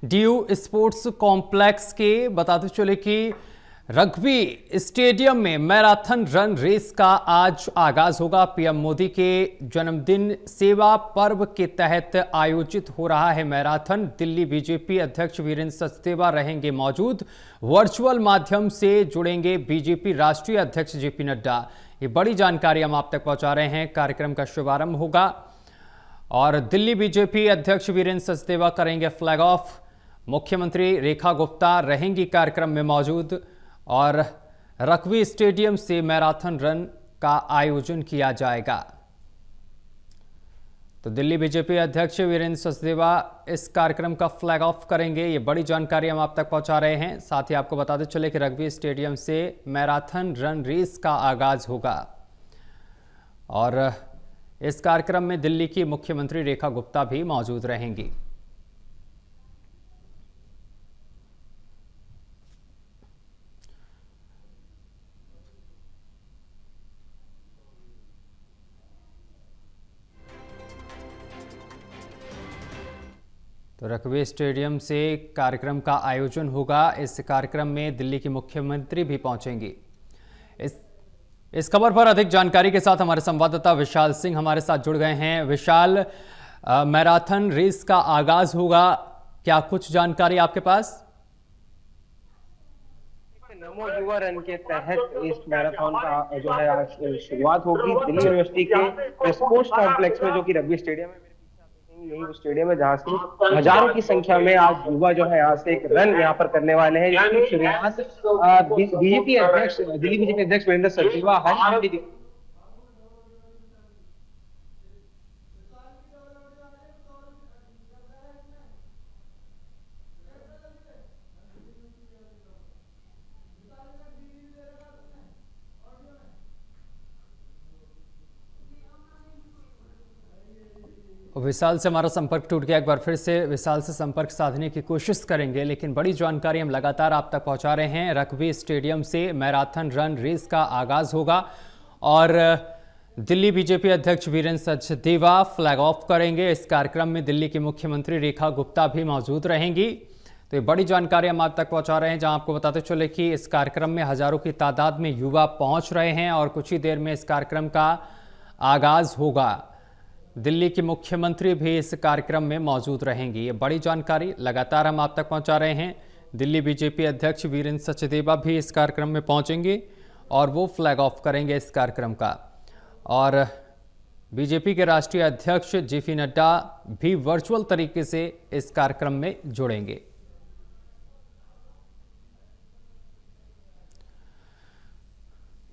DU sports complex के बताते चले कि रग्बी स्टेडियम में मैराथन रन रेस का आज आगाज होगा। पीएम मोदी के जन्मदिन सेवा पर्व के तहत आयोजित हो रहा है मैराथन। दिल्ली बीजेपी अध्यक्ष वीरेंद्र सचदेवा रहेंगे मौजूद। वर्चुअल माध्यम से जुड़ेंगे बीजेपी राष्ट्रीय अध्यक्ष जेपी नड्डा। ये बड़ी जानकारी हम आप तक पहुंचा रहे हैं। कार्यक्रम का शुभारंभ होगा और दिल्ली बीजेपी अध्यक्ष वीरेंद्र सचदेवा करेंगे फ्लैग ऑफ। मुख्यमंत्री रेखा गुप्ता रहेंगी कार्यक्रम में मौजूद और रग्बी स्टेडियम से मैराथन रन का आयोजन किया जाएगा। तो दिल्ली बीजेपी अध्यक्ष वीरेंद्र सचदेवा इस कार्यक्रम का फ्लैग ऑफ करेंगे। ये बड़ी जानकारी हम आप तक पहुंचा रहे हैं। साथ ही आपको बताते चले कि रग्बी स्टेडियम से मैराथन रन रेस का आगाज होगा और इस कार्यक्रम में दिल्ली की मुख्यमंत्री रेखा गुप्ता भी मौजूद रहेंगी। तो रग्बी स्टेडियम से कार्यक्रम का आयोजन होगा। इस कार्यक्रम में दिल्ली की मुख्यमंत्री भी पहुंचेंगी। इस खबर पर अधिक जानकारी के साथ हमारे संवाददाता विशाल सिंह हमारे साथ जुड़ गए हैं। विशाल, मैराथन रेस का आगाज होगा, क्या कुछ जानकारी आपके पास? नमो युवा रन के तहत इस मैराथन का जो है आज शुरुआत होगी दिल्ली यूनिवर्सिटी के स्पोर्ट्स कॉम्प्लेक्स में, जो कि रग्बी स्टेडियम है। यही वो स्टेडियम है जहां से हजारों की संख्या में आज युवा जो है यहाँ से एक रन यहाँ पर करने वाले हैं। इसकी शुरुआत बीजेपी अध्यक्ष दिल्ली बीजेपी अध्यक्ष वीरेंद्र सचदेवा विशाल से हमारा संपर्क टूट गया। एक बार फिर से विशाल से संपर्क साधने की कोशिश करेंगे, लेकिन बड़ी जानकारी हम लगातार आप तक पहुंचा रहे हैं। रग्बी स्टेडियम से मैराथन रन रेस का आगाज होगा और दिल्ली बीजेपी अध्यक्ष वीरेंद्र सचदेवा फ्लैग ऑफ करेंगे। इस कार्यक्रम में दिल्ली की मुख्यमंत्री रेखा गुप्ता भी मौजूद रहेंगी। तो ये बड़ी जानकारी हम आप तक पहुंचा रहे हैं, जहां आपको बताते चले कि इस कार्यक्रम में हजारों की तादाद में युवा पहुंच रहे हैं और कुछ ही देर में इस कार्यक्रम का आगाज होगा। दिल्ली की मुख्यमंत्री भी इस कार्यक्रम में मौजूद रहेंगी। ये बड़ी जानकारी लगातार हम आप तक पहुंचा रहे हैं। दिल्ली बीजेपी अध्यक्ष वीरेंद्र सचदेवा भी इस कार्यक्रम में पहुंचेंगे और वो फ्लैग ऑफ करेंगे इस कार्यक्रम का। और बीजेपी के राष्ट्रीय अध्यक्ष जेपी नड्डा भी वर्चुअल तरीके से इस कार्यक्रम में जुड़ेंगे।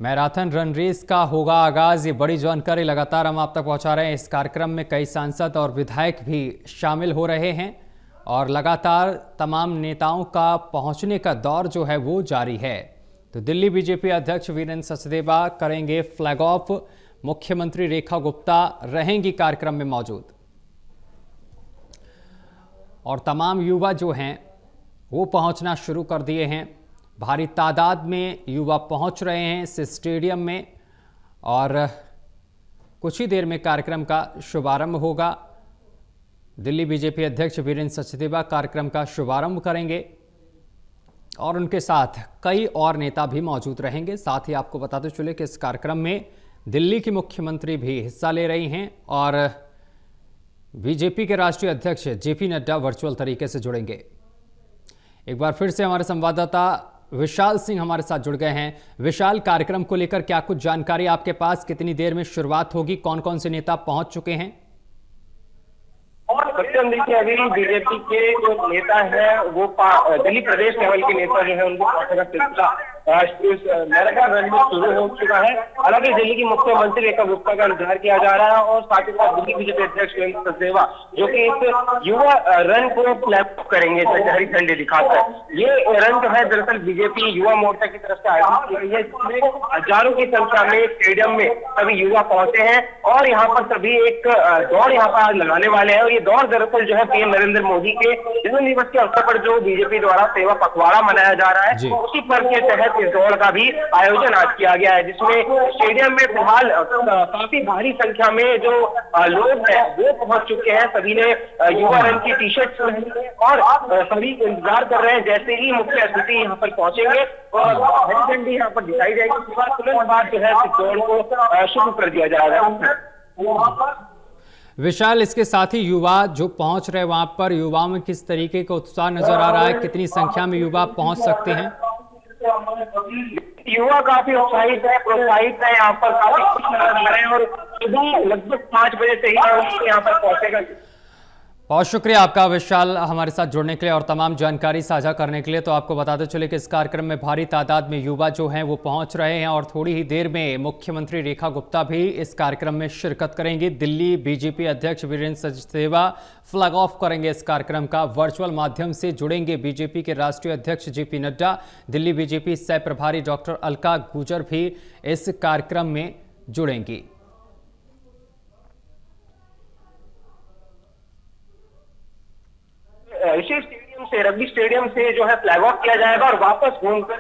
मैराथन रन रेस का होगा आगाज। ये बड़ी जानकारी लगातार हम आप तक पहुंचा रहे हैं। इस कार्यक्रम में कई सांसद और विधायक भी शामिल हो रहे हैं और लगातार तमाम नेताओं का पहुंचने का दौर जो है वो जारी है। तो दिल्ली बीजेपी अध्यक्ष वीरेंद्र सचदेवा करेंगे फ्लैग ऑफ। मुख्यमंत्री रेखा गुप्ता रहेंगी कार्यक्रम में मौजूद और तमाम युवा जो हैं वो पहुंचना शुरू कर दिए हैं। भारी तादाद में युवा पहुंच रहे हैं इस स्टेडियम में और कुछ ही देर में कार्यक्रम का शुभारंभ होगा। दिल्ली बीजेपी अध्यक्ष वीरेंद्र सचदेवा कार्यक्रम का शुभारंभ करेंगे और उनके साथ कई और नेता भी मौजूद रहेंगे। साथ ही आपको बताते चले कि इस कार्यक्रम में दिल्ली की मुख्यमंत्री भी हिस्सा ले रही हैं और बीजेपी के राष्ट्रीय अध्यक्ष जेपी नड्डा वर्चुअल तरीके से जुड़ेंगे। एक बार फिर से हमारे संवाददाता विशाल सिंह हमारे साथ जुड़ गए हैं। विशाल, कार्यक्रम को लेकर क्या कुछ जानकारी आपके पास? कितनी देर में शुरुआत होगी? कौन कौन से नेता पहुंच चुके हैं? और सत्यम, देखिए अभी बीजेपी के जो नेता है वो दिल्ली प्रदेश लेवल के नेता जो है उनको पहुंचने का सिलसिला मैराथन रन में शुरू हो चुका है। हालांकि दिल्ली की मुख्यमंत्री रेखा गुप्ता का इंतजार किया जा रहा है और साथ ही साथ दिल्ली बीजेपी अध्यक्ष वीरेंद्र सचदेवा जो कि इस युवा रन को फ्लैग ऑफ करेंगे हरी झंडी दिखाकर। ये रन जो है दरअसल बीजेपी युवा मोर्चा की तरफ से आयोजित की गई है, जिसमें हजारों की संख्या में स्टेडियम में सभी युवा पहुंचे हैं और यहाँ पर सभी एक दौड़ यहाँ पर लगाने वाले हैं। और ये दौड़ दरअसल जो है पीएम नरेंद्र मोदी के जन्म दिवस के अवसर पर जो बीजेपी द्वारा सेवा पखवाड़ा मनाया जा रहा है, उसी पर्व के तहत इस दौड़ का भी आयोजन आज किया गया है, जिसमें स्टेडियम में फिलहाल काफी भारी संख्या में जो लोग हैं वो पहुंच चुके हैं। सभी ने युवा रंग की टी शर्ट पहनी है और सभी इंतजार कर रहे हैं जैसे ही मुख्य अतिथि यहाँ पर पहुंचेंगे और हरी झंडी यहाँ पर दिखाई जाएगी, तुरंत बाद जो है इस दौड़ को शुरू कर दिया जाएगा। विशाल, इसके साथ ही युवा जो पहुंच रहे वहां पर, युवाओं में किस तरीके का उत्साह नजर आ रहा है? कितनी संख्या में युवा पहुंच सकते हैं? युवा काफी उत्साहित है, प्रोत्साहित है, यहाँ पर काफी खुश नजर आ रहे हैं और सुबह लगभग 5 बजे से ही यहाँ पर पहुंचेगा। बहुत शुक्रिया आपका विशाल, हमारे साथ जुड़ने के लिए और तमाम जानकारी साझा करने के लिए। तो आपको बताते चले कि इस कार्यक्रम में भारी तादाद में युवा जो हैं वो पहुंच रहे हैं और थोड़ी ही देर में मुख्यमंत्री रेखा गुप्ता भी इस कार्यक्रम में शिरकत करेंगी। दिल्ली बीजेपी अध्यक्ष वीरेंद्र सचदेवा फ्लैग ऑफ करेंगे इस कार्यक्रम का। वर्चुअल माध्यम से जुड़ेंगे बीजेपी के राष्ट्रीय अध्यक्ष जेपी नड्डा। दिल्ली बीजेपी सह प्रभारी डॉक्टर अलका गुर्जर भी इस कार्यक्रम में जुड़ेंगी। इसी स्टेडियम से, रग्बी स्टेडियम से जो है फ्लैग ऑफ किया जाएगा और वापस घूमकर